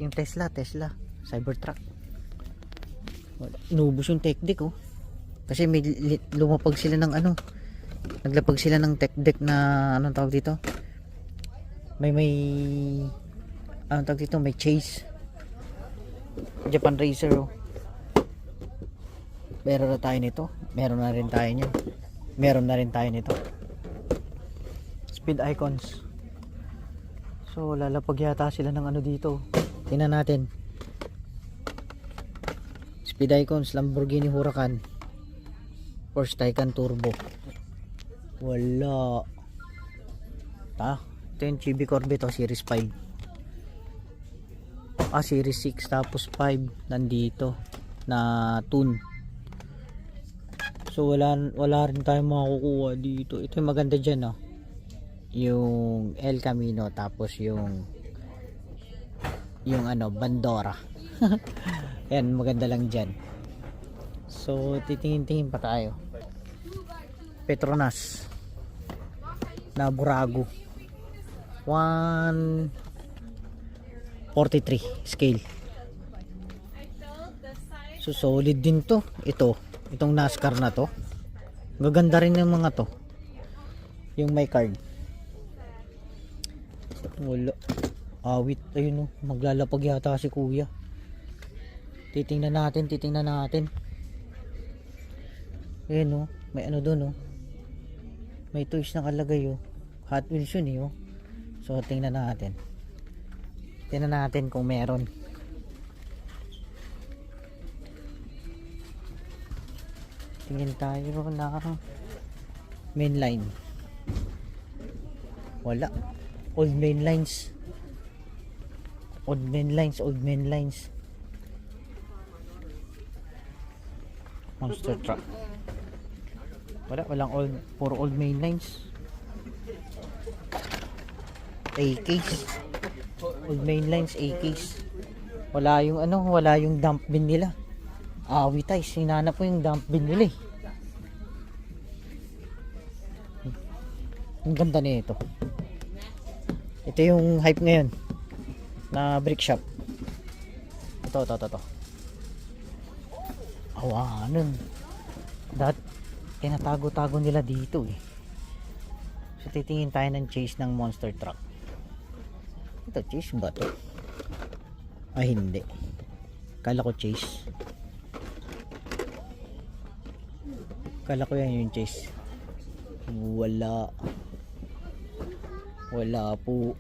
Yung Tesla Cybertruck. Inubos yung tech deck oh. Kasi may lumapag sila ng ano, naglapag sila ng tech deck na anong tawag dito, may anong tawag dito, may Chase Japan Racer oh. Meron na tayo nito, meron na rin tayo nito Speed Icons. So lalapag yata sila ng ano dito, tingnan natin. Speed Icons, Lamborghini Huracan, Porsche Taycan Turbo. Wala. Ito yung Chevy Corvette Series 5. Series 6 tapos 5 nandito na tune. So wala rin tayong makukuha dito. Ito yung maganda dyan oh. Yung El Camino tapos yung ano Bandora. Yan, maganda lang dyan. So titingin-tingin pa tayo. Petronas na Burago 143 scale. So solid din to. Itong NASCAR na to, gaganda rin yung mga to, yung may card. Wala, awit, ayun o, maglalapag yata si kuya. Titingnan natin. Ayun o, may ano doon o, may toys nakalagay o, Hot Wheels yun eh o. So tingnan natin kung meron. Tingin tayo na mainline. Wala. Old main lines. Monster truck. Walang old, puro old main lines. AKs. Old main lines, AKs. Wala yung dump bin nila. Awit ay, sinanap ko yung dump bin nila eh. Ang ganda nito. Ito yung hype ngayon na brick shop. Ito. Awanan. Tinatago-tago nila dito eh. So titingin tayo ng Chase ng monster truck. Ito Chase ba to? Ay hindi. Kala ko Chase. Kala ko yan yung Chase. Wala po.